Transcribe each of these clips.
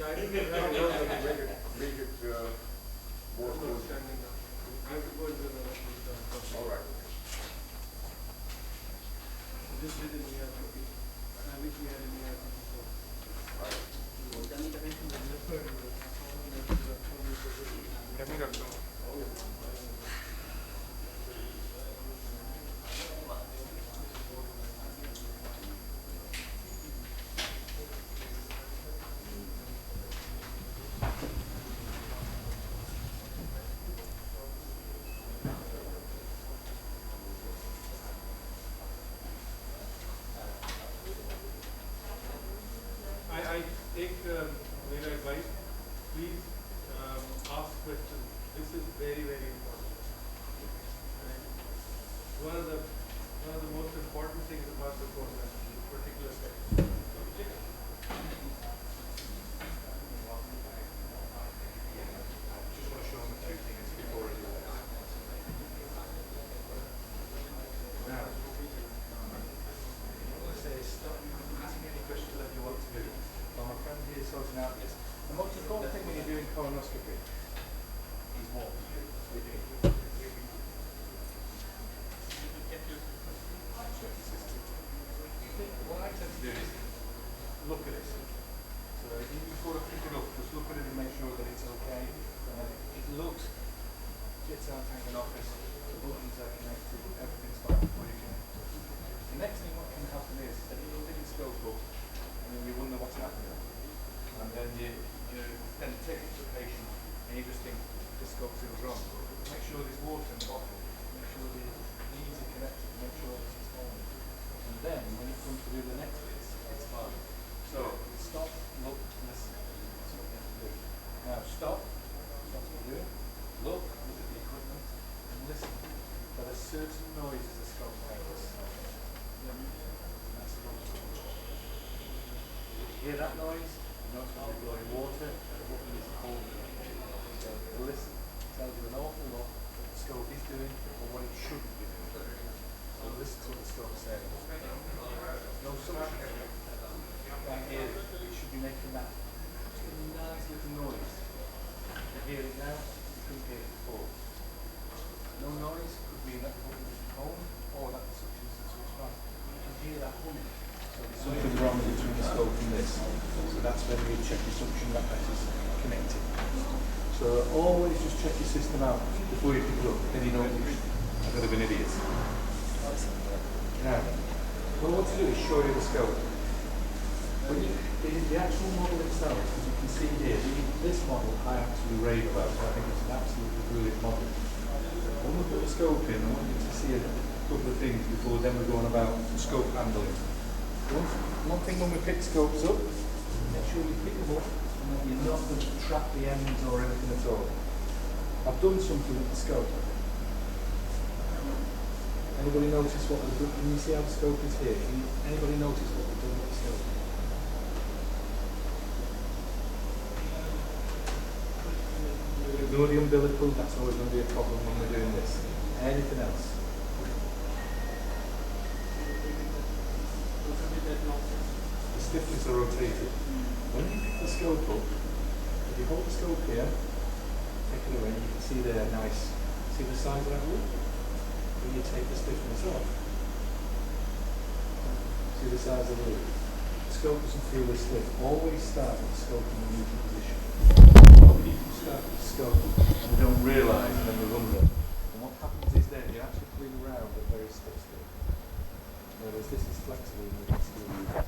All right. This did in the I wish we had in the I take their advice. Please ask questions. This is very, very important. Right? One of the most important things about the course is this particular section. Sorting out this. The most important thing when you're doing colonoscopy is what? What I tend to do is look at this. So if you go to pick it up, just look at it and make sure that it's okay. It looks, gets out of an office, the buttons are connected, everything's fine before you connect. The next thing what can happen is that you'll pick the scope up and then you wonder what's happening. And then you then take it to the patient and you just think the scope feels wrong. Make sure there's water in the bottle, make sure the leads are connected, make sure this is fine. And then when it comes to do the next bits, it's fine. So stop, look, listen. That's what you have to do. Now stop what you're doing, look at the equipment and listen. There are certain noises the scope makes. That's what you hear that noise? Not going to be blowing water, the button is cold. So listen, tells you an awful lot what the scope is doing or what it shouldn't be doing. So listen to what the scope says. No suction. Right here, it should be making that nice little noise. You can hear it now, you couldn't hear it before. No noise could mean that the button is cold or that the suction is switched on. You can hear that humming. So there's something wrong between the scope and this. So that's when we check your suction that is connected. So always just check your system out before you pick it up. Then you know I've got to be an idiot. Now, what I want to do is show you the scope. When you, the actual model itself, as you can see here, this model I absolutely rave about. I think it's an absolutely brilliant model. When we put the scope in, I want you to see a couple of things before then we're going about scope handling. One thing when we pick scopes up, make sure you pick them up and that you're not going to trap the ends or anything at all. I've done something with the scope. Anybody notice what we've done? Can you see how the scope is here? Anybody notice what we've done with the scope? Ignore the umbilical, that's always going to be a problem when we're doing this. Anything else? The stiffness are rotated. When you pick the scope up, if you hold the scope here, take it away, you can see there nice. See the size of that wood? When you take the stiffness off, see the size of the wood. The scope doesn't feel as stiff. Always start with the scope in the neutral position. A lot of people start with the scope and they don't realise and then they wonder. And what happens is then you actually fling around at very stiff still. Whereas this is flexible and you can still use it.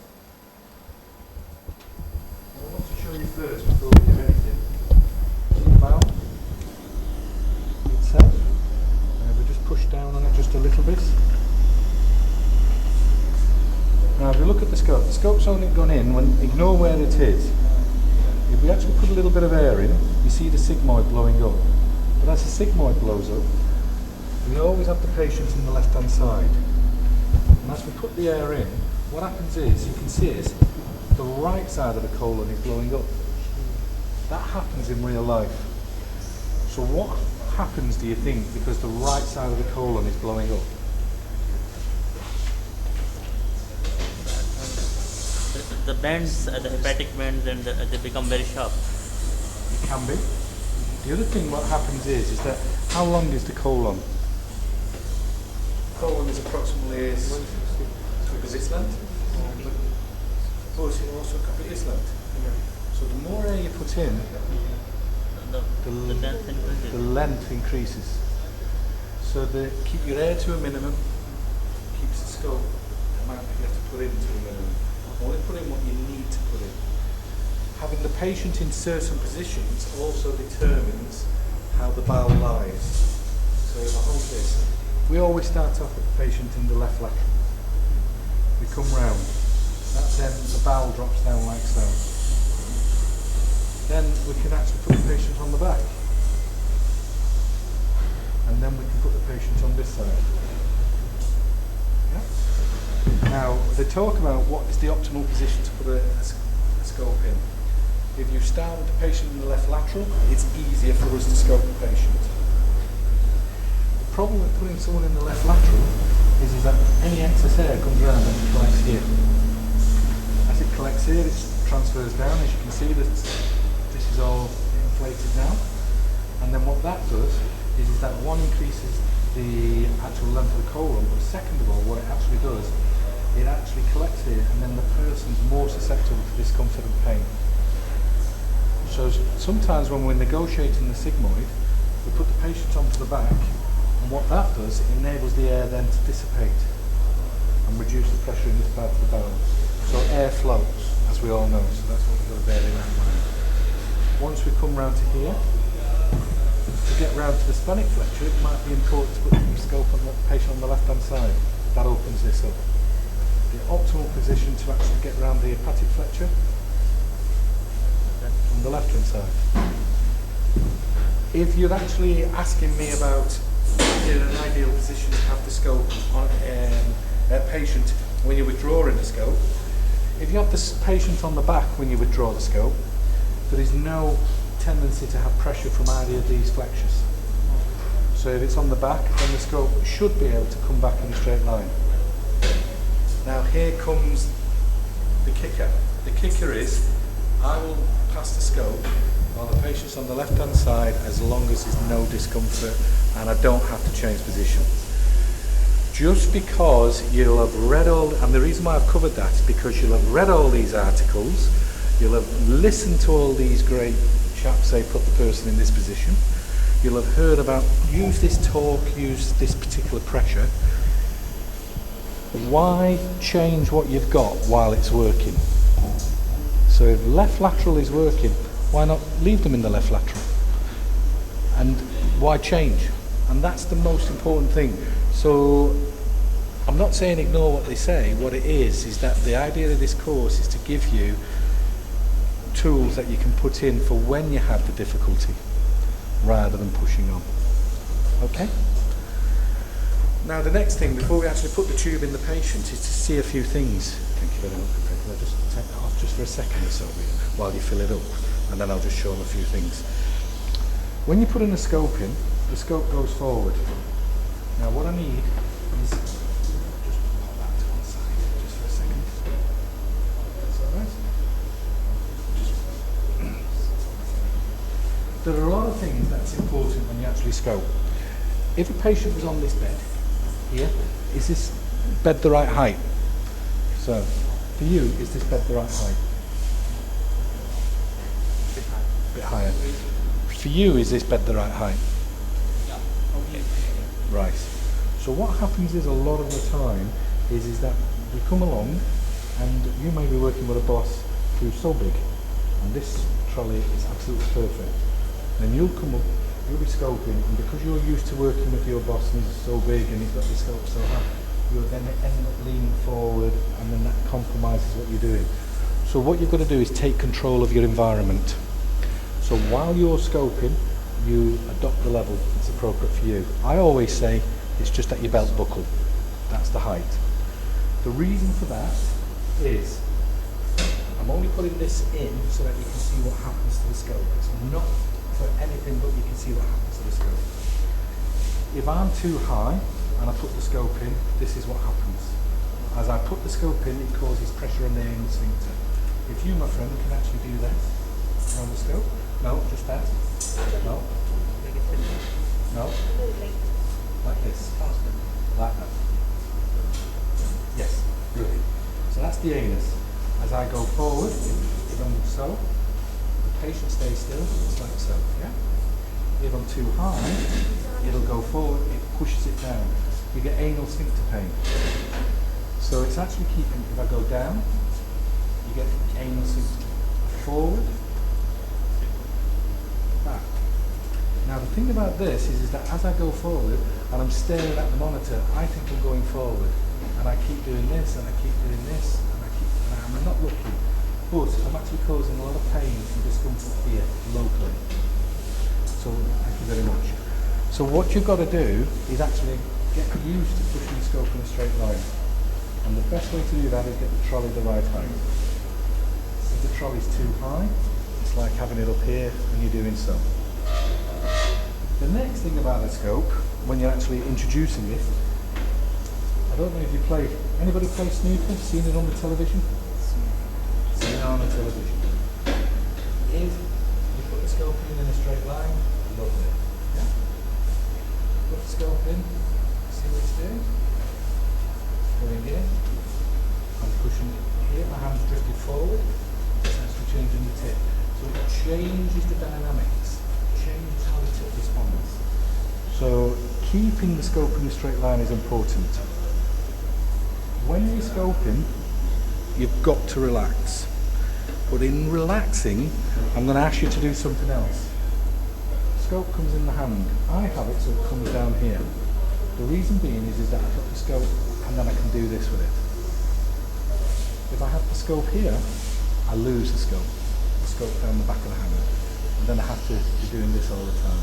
What I want to show you first before we do anything is the valve itself. We just push down on it just a little bit. Now if you look at the scope's only gone in when, ignore where it is. If we actually put a little bit of air in, you see the sigmoid blowing up. But as the sigmoid blows up, we always have the patient in the left hand side. And as we put the air in, what happens is, you can see is, the right side of the colon is blowing up. That happens in real life. So what happens, do you think, because the right side of the colon is blowing up? the bends, the hepatic bends, and they become very sharp. It can be. The other thing what happens is that how long is the colon? Colon is approximately because it's length. Oh, it's also completely it's length. So the more air you put in, the length increases. So keep your air to a minimum, keeps the scope amount that you have to put into a minimum. Only put in what you need to put in. Having the patient in certain positions also determines how the bowel lies. So if I hold this, we always start off with the patient in the left lateral. We come round. Then the bowel drops down like so. Then we can actually put the patient on the back. And then we can put the patient on this side. Yeah? Now, they talk about what is the optimal position to put a scope in. If you start with the patient in the left lateral, it's easier for us to scope the patient. The problem with putting someone in the left lateral is that any excess air comes around and it collects here. As it collects here, it transfers down. As you can see, this is all inflated now. And then what that does is that one increases the actual length of the colon, but second of all, what it actually does, it actually collects here, and then the person's more susceptible to discomfort and pain. So sometimes when we're negotiating the sigmoid, we put the patient onto the back, and what that does, it enables the air then to dissipate and reduce the pressure in this part of the bowel. So air flows, as we all know, so that's what we've got to bear in mind. Once we come round to here, to get round to the splenic flexure, it might be important to put the scope on the patient on the left-hand side. That opens this up. The optimal position to actually get round the hepatic flexure on the left-hand side. If you're actually asking me about in an ideal position to have the scope on a patient when you're withdrawing the scope, if you have the patient on the back when you withdraw the scope, there is no tendency to have pressure from either of these flexures. So if it's on the back, then the scope should be able to come back in a straight line. Now here comes the kicker. The kicker is, I will pass the scope while the patient's on the left-hand side as long as there's no discomfort and I don't have to change position. Just because you'll have read all, and the reason why I've covered that is because you'll have read all these articles, you'll have listened to all these great chaps say put the person in this position, you'll have heard about use this torque, use this particular pressure. Why change what you've got while it's working? So if left lateral is working, why not leave them in the left lateral? And why change? And that's the most important thing. So I'm not saying ignore what they say. What it is that the idea of this course is to give you tools that you can put in for when you have the difficulty rather than pushing on. Okay? Now the next thing, before we actually put the tube in the patient, is to see a few things. Thank you very much. I'll just take that off just for a second or so while you fill it up, and then I'll just show them a few things. When you put in a scope in, the scope goes forward. Now what I need is just pop that to one side just for a second. That's alright. There are a lot of things that's important when you actually scope. If a patient was on this bed here, is this bed the right height? So for you, is this bed the right height? A bit higher. For you, is this bed the right height? Yeah. Okay. Right. So what happens is a lot of the time is that we come along and you may be working with a boss who's so big and this trolley is absolutely perfect. Then you'll come up, you'll be scoping, and because you're used to working with your boss and he's so big and he's got the scope so high, you'll then end up leaning forward and then that compromises what you're doing. So what you've got to do is take control of your environment. So while you're scoping, you adopt the level that's appropriate for you. I always say it's just at your belt buckle. That's the height. The reason for that is I'm only putting this in so that you can see what happens to the scope. It's not for anything but you can see what happens to the scope. If I'm too high and I put the scope in, this is what happens. As I put the scope in, it causes pressure on the anal sphincter. If you, my friend, can actually do that around the scope. No, just that. No. No. Like this. Like that. Yes, brilliant. So that's the anus. As I go forward, if I'm so, the patient stays still, it's like so, yeah? If I'm too high, it'll go forward, it pushes it down. You get anal sphincter pain. So it's actually keeping, if I go down, you get anal sphincter forward, back. Now the thing about this is that as I go forward and I'm staring at the monitor, I think I'm going forward. And I keep doing this and I keep doing this and I'm not looking. But I'm actually causing a lot of pain and discomfort here locally. So thank you very much. So what you've got to do is actually get used to pushing the scope in a straight line. And the best way to do that is get the trolley the right height. If the trolley's too high, it's like having it up here and you're doing so. The next thing about the scope, when you're actually introducing it, I don't know if you play, anybody play snooker? Seen it on the television? Seen it on the television. If you put the scope in a straight line, lovely. Yeah? Put the scope in, see what it's doing? Going in, I'm pushing it here, my hand's drifted forward, it's actually changing the tip. So it changes the dynamics, changes how the tip responds. So keeping the scope in the straight line is important. When you're scoping, you've got to relax. But in relaxing, I'm going to ask you to do something else. Scope comes in the hand. I have it so it comes down here. The reason being is that I put the scope and then I can do this with it. If I have the scope here, I lose the scope down the back of the hand. And then I have to be doing this all the time.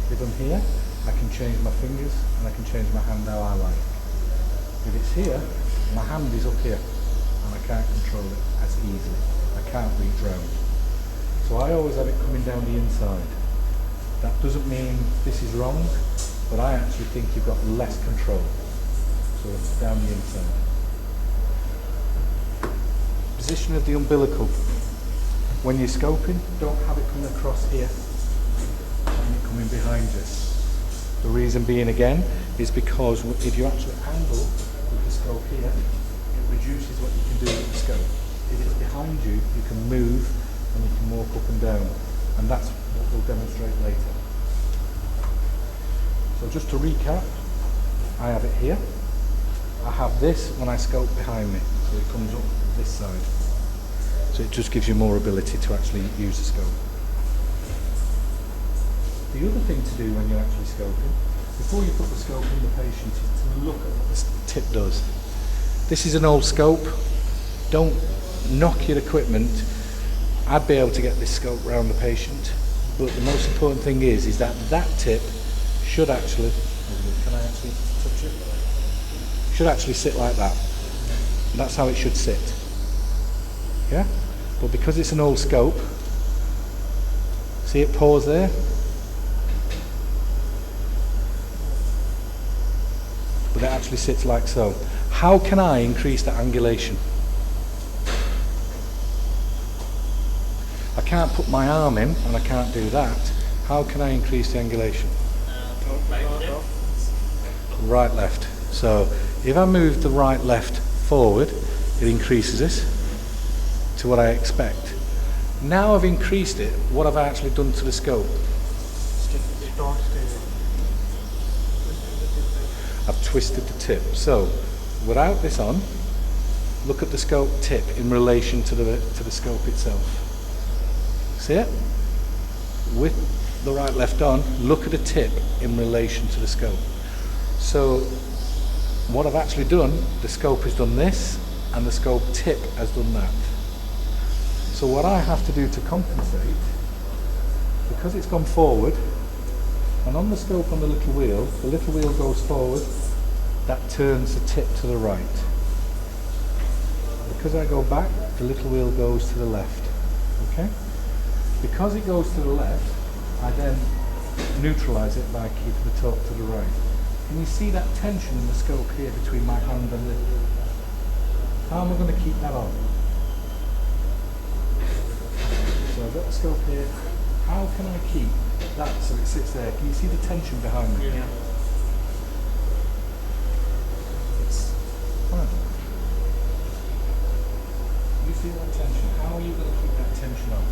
If I'm here, I can change my fingers and I can change my hand how I like. If it's here, my hand is up here and I can't control it as easily. I can't reach round. So I always have it coming down the inside. That doesn't mean this is wrong, but I actually think you've got less control. So it's down the inside. Position of the umbilical. When you're scoping, don't have it coming across here and it coming behind you. The reason being again is because if you actually angle with the scope here, it reduces what you can do with the scope. If it's behind you, you can move and you can walk up and down. And that's what we'll demonstrate later. So just to recap, I have it here. I have this when I scope behind me, so it comes up this side. So it just gives you more ability to actually use the scope. The other thing to do when you're actually scoping, before you put the scope in the patient, is to look at what the tip does. This is an old scope. Don't knock your equipment. I'd be able to get this scope around the patient, but the most important thing is that that tip should actually, can I actually touch it? Should actually sit like that. That's how it should sit. Yeah? But because it's an old scope, see it pause there? But it actually sits like so. How can I increase the angulation? I can't put my arm in and I can't do that. How can I increase the angulation? Right, left. So if I move the right, left forward, it increases this to what I expect. Now I've increased it, what have I actually done to the scope? I've twisted the tip. So without this on, look at the scope tip in relation to the scope itself. See it? With the right, left on, look at the tip in relation to the scope. So what I've actually done, the scope has done this and the scope tip has done that. So what I have to do to compensate, because it's gone forward, and on the scope on the little wheel goes forward, that turns the tip to the right. Because I go back, the little wheel goes to the left. Okay? Because it goes to the left, I then neutralise it by keeping the torque to the right. Can you see that tension in the scope here between my hand and the... How am I going to keep that on? the scope here. How can I keep that so it sits there? Can you see the tension behind me? Yeah. It's fine. You feel that tension. How are you going to keep that tension on?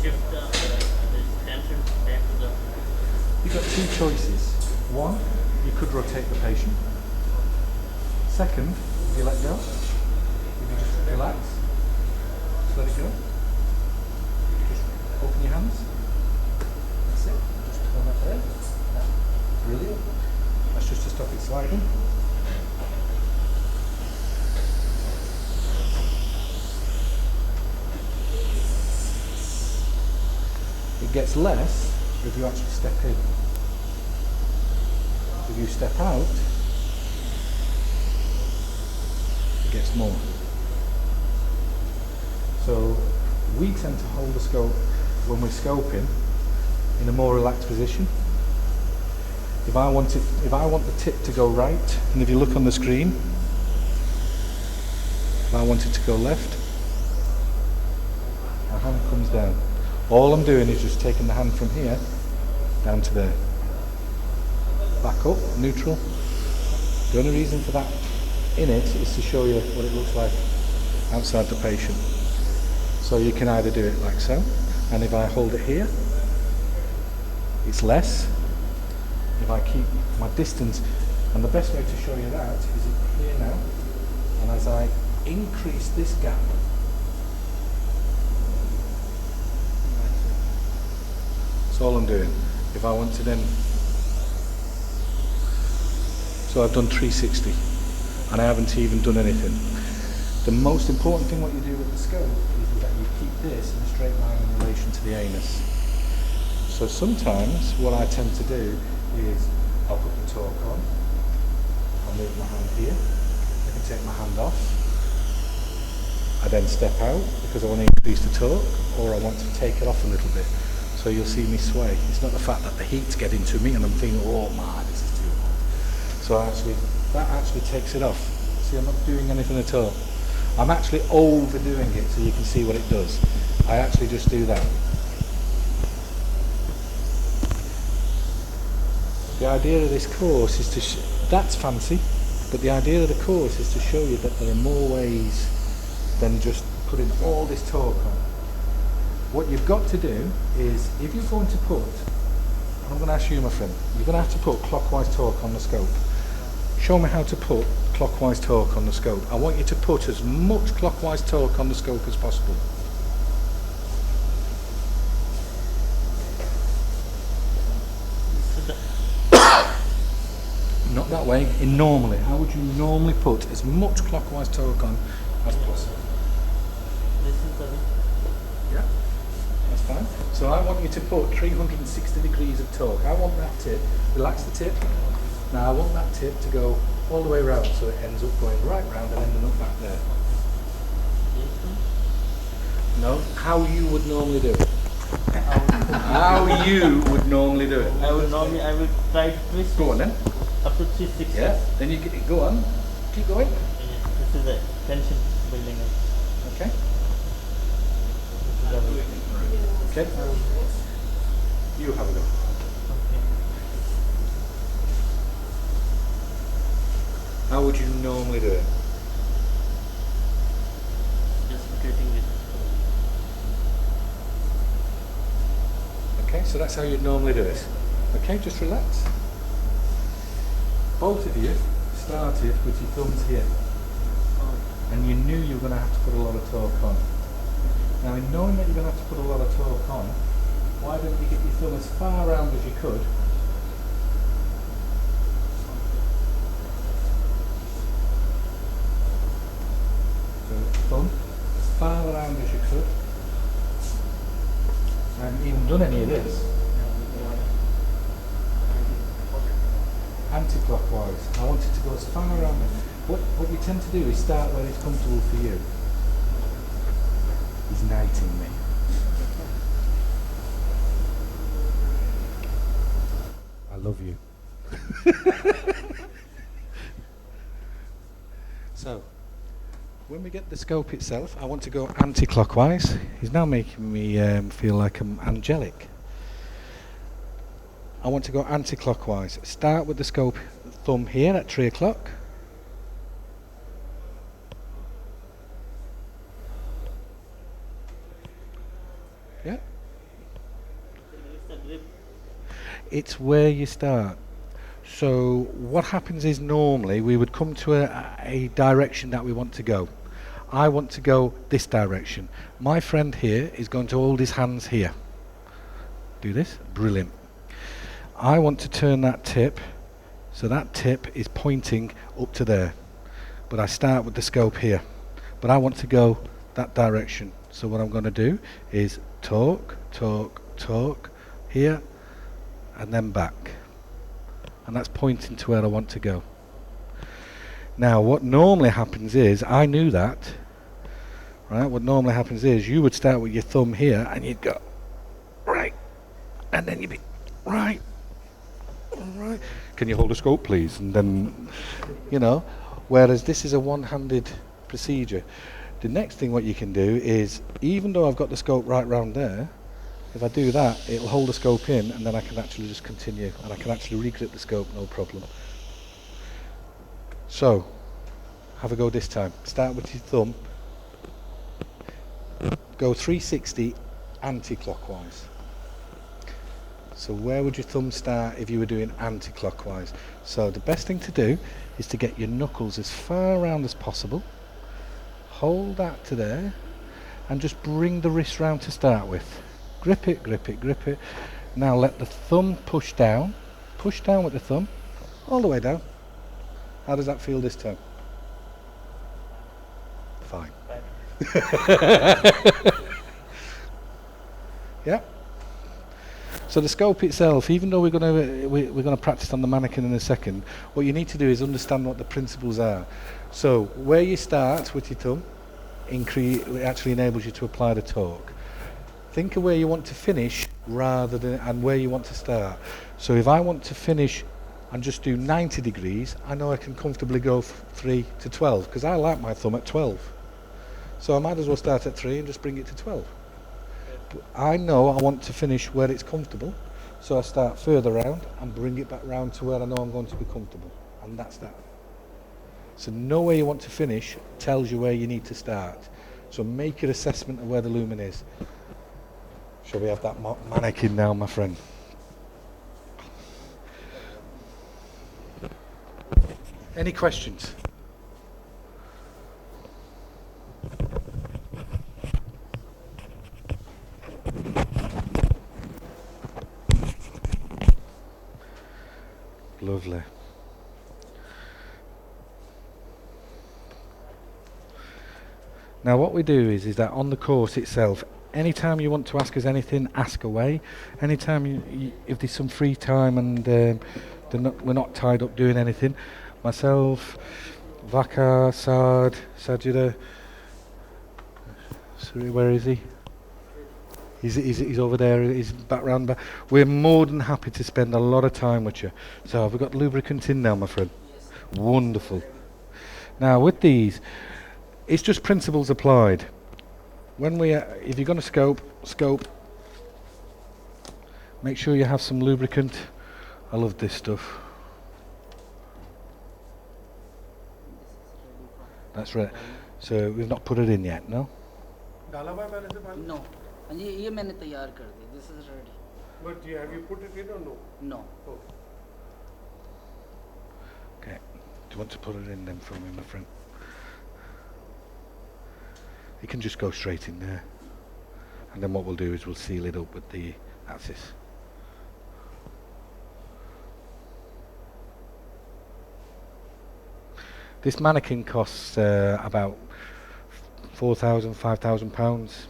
Shift the tension back to the. You've got two choices. One, you could rotate the patient. Second, if you let go, if you just relax, just let it go. Just open your hands. That's it. Just turn that there. Brilliant. That's just to stop it sliding. It gets less if you actually step in. If you step out, it gets more. So we tend to hold the scope when we're scoping in a more relaxed position. If I want the tip to go right, and if you look on the screen, if I want it to go left, my hand comes down. All I'm doing is just taking the hand from here down to there. Back up, neutral. The only reason for that in it is to show you what it looks like outside the patient. So you can either do it like so, and if I hold it here, it's less. If I keep my distance, and the best way to show you that is here now, and as I increase this gap, that's all I'm doing. If I want to then, so I've done 360 and I haven't even done anything. The most important thing what you do with the scope is that you keep this in a straight line in relation to the anus. So sometimes what I tend to do is I'll put the torque on, I'll move my hand here, I can take my hand off, I then step out because I want to increase the torque, or I want to take it off a little bit. So you'll see me sway. It's not the fact that the heat's getting to me and I'm thinking, oh man, this is too hot. So that actually takes it off. See, I'm not doing anything at all. I'm actually overdoing it so you can see what it does. I actually just do that. The idea of this course is to, that's fancy, but the idea of the course is to show you that there are more ways than just putting all this torque on. What you've got to do is, if you're going to put, I'm going to ask you my friend, you're going to have to put clockwise torque on the scope. Show me how to put clockwise torque on the scope. I want you to put as much clockwise torque on the scope as possible. Not that way, normally. How would you normally put as much clockwise torque on as possible? This is the way. Yeah, that's fine. So I want you to put 360 degrees of torque. I want that tip, relax the tip. Now I want that tip to go all the way around so it ends up going right round and ending up back there. No, how you would normally do it. How you would normally do it. I will try to twist Go on then. up to 360. Yeah, then you get, go on. Keep going. Yeah, this is the tension building up. Okay. This is the way. Okay. You have a go. Okay. How would you normally do it? Just rotating it. Okay, so that's how you'd normally do it. Okay, just relax. Both of you started with your thumbs here, and you knew you were going to have to put a lot of torque on. Now, in knowing that you're going to have to put a lot of torque on, why don't you get your thumb as far around as you could? So, thumb as far around as you could. I haven't even done any of this. Anti-clockwise. I want it to go as far around. What you tend to do is start where it's comfortable for you. He's knighting me. I love you. So, when we we get the scope itself, I want to go anti-clockwise. He's now making me feel like I'm angelic. I want to go anti-clockwise. Start with the scope thumb here at 3 o'clock. Yeah. It's the grip. It's where you start. So what happens is normally we would come to a direction that we want to go. I want to go this direction. My friend here is going to hold his hands here. Do this. Brilliant. I want to turn that tip, so that tip is pointing up to there. But I start with the scope here. But I want to go that direction. So what I'm going to do is talk, here, and then back. And that's pointing to where I want to go. Now what normally happens is, I knew that, right? What normally happens is you would start with your thumb here and you'd go right, and then you'd be right. Can you hold a scope please? And then, you know, whereas this is a one-handed procedure. The next thing what you can do is, even though I've got the scope right round there, if I do that, it'll hold the scope in, and then I can actually just continue, and I can actually re-grip the scope, no problem. So, have a go this time. Start with your thumb. Go 360 anti-clockwise. So where would your thumb start if you were doing anti-clockwise? So the best thing to do is to get your knuckles as far around as possible. Hold that to there, and just bring the wrist round to start with. Grip it, grip it, grip it. Now let the thumb push down. Push down with the thumb, all the way down. How does that feel this time? Fine. Yeah. So the scope itself, even though we're going to practice on the mannequin in a second, what you need to do is understand what the principles are. So where you start with your thumb, it actually enables you to apply the torque. Think of where you want to finish rather than and where you want to start. So if I want to finish and just do 90 degrees, I know I can comfortably go 3 to 12 because I like my thumb at 12. So I might as well start at 3 and just bring it to 12. But I know I want to finish where it's comfortable, so I start further round and bring it back round to where I know I'm going to be comfortable, and that's that. So know where you want to finish tells you where you need to start. So make your assessment of where the lumen is. Shall we have that mannequin now, my friend? Any questions? Lovely. Now what we do is that on the course itself, anytime you want to ask us anything, ask away. Anytime if there's some free time and we're not tied up doing anything, myself, Vakar, Sajida, sorry, where is he? He's over there, he's back round back. We're more than happy to spend a lot of time with you. So have we got lubricant in now, my friend? Yes. Wonderful. Now with these, it's just principles applied. When if you're going to scope, make sure you have some lubricant. I love this stuff. That's right. So we've not put it in yet, no? No. ये मैंने तैयार कर दी. This is ready. But have you put it in or no? No. Oh. Okay. Do you want to put it in then for me, my friend? You can just go straight in there. And then what we'll do is we'll seal it up with the axis. This mannequin costs about £4,000, £5,000.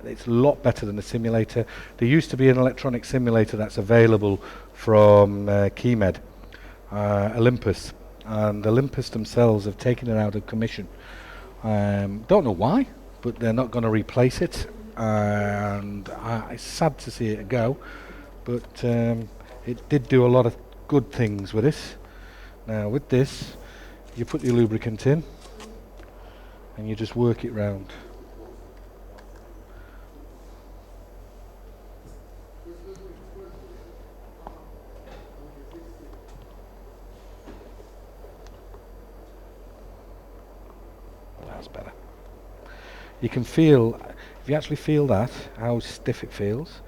It's a lot better than the simulator. There used to be an electronic simulator that's available from Keymed, Olympus, and Olympus themselves have taken it out of commission. Don't know why, but they're not going to replace it, and it's sad to see it go, but it did do a lot of good things with it. Now with this, you put your lubricant in, and you just work it round. That's better. You can feel, if you actually feel that, how stiff it feels,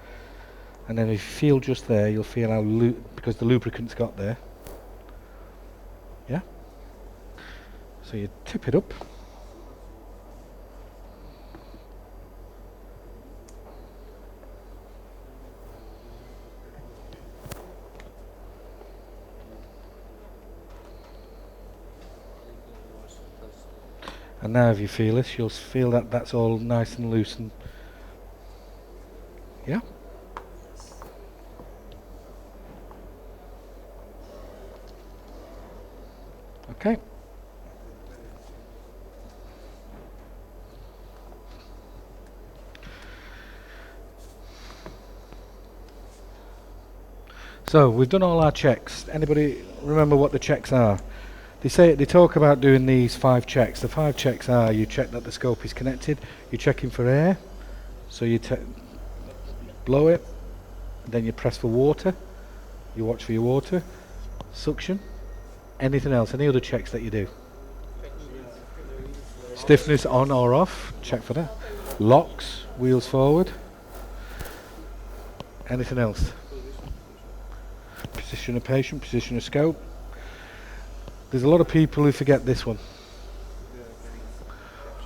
and then if you feel just there, you'll feel how because the lubricant's got there. Yeah? So you tip it up. And now if you feel this, you'll feel that that's all nice and loose and yeah. Okay. So we've done all our checks. Anybody remember what the checks are? They talk about doing these 5 checks. The 5 checks are: you check that the scope is connected, you're checking for air, so you blow it, then you press for water, you watch for your water, suction, anything else, any other checks that you do. Stiffness on or off, check for that. Locks, wheels forward, anything else. Position of patient, position of scope. There's a lot of people who forget this one.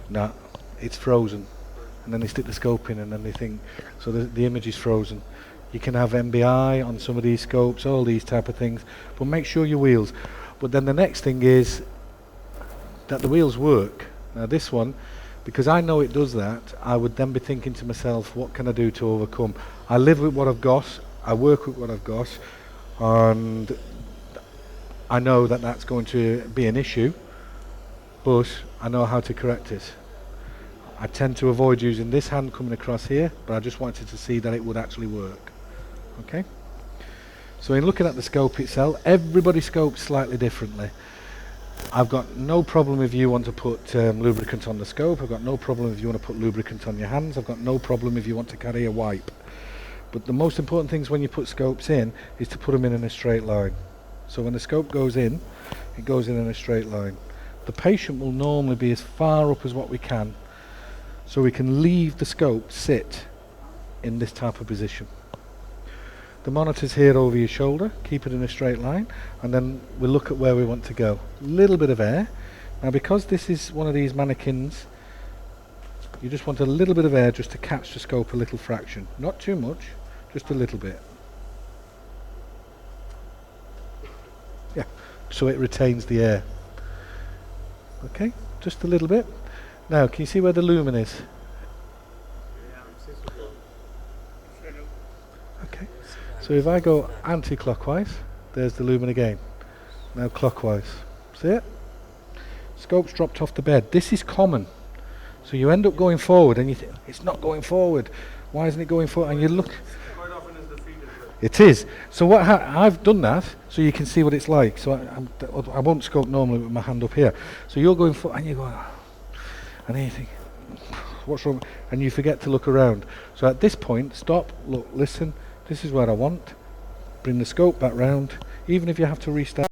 No, it's frozen. And then they stick the scope in and then they think, so the image is frozen. You can have MBI on some of these scopes, all these type of things, but make sure your wheels. But then the next thing is that the wheels work. Now this one, because I know it does that, I would then be thinking to myself, what can I do to overcome? I live with what I've got, I work with what I've got, and I know that that's going to be an issue, but I know how to correct it. I tend to avoid using this hand coming across here, but I just wanted to see that it would actually work. Okay? So in looking at the scope itself, everybody scopes slightly differently. I've got no problem if you want to put lubricant on the scope. I've got no problem if you want to put lubricant on your hands. I've got no problem if you want to carry a wipe. But the most important things when you put scopes in is to put them in a straight line. So when the scope goes in, it goes in a straight line. The patient will normally be as far up as what we can, so we can leave the scope sit in this type of position. The monitor's here over your shoulder, keep it in a straight line, and then we'll look at where we want to go. Little bit of air. Now because this is one of these mannequins, you just want a little bit of air just to catch the scope a little fraction. Not too much, just a little bit. Yeah, so it retains the air. Okay, just a little bit. Now, can you see where the lumen is? Okay, so if I go anti-clockwise, there's the lumen again. Now clockwise. See it? Scope's dropped off the bed. This is common. So you end up going forward and you think, it's not going forward. Why isn't it going forward? And you look. Quite often is the feet as well. It is. So what I've done that so you can see what it's like. So I won't scope normally with my hand up here. So you're going forward and you go, and then you think, what's wrong? And you forget to look around. So at this point, stop, look, listen, this is where I want. Bring the scope back round. Even if you have to restart.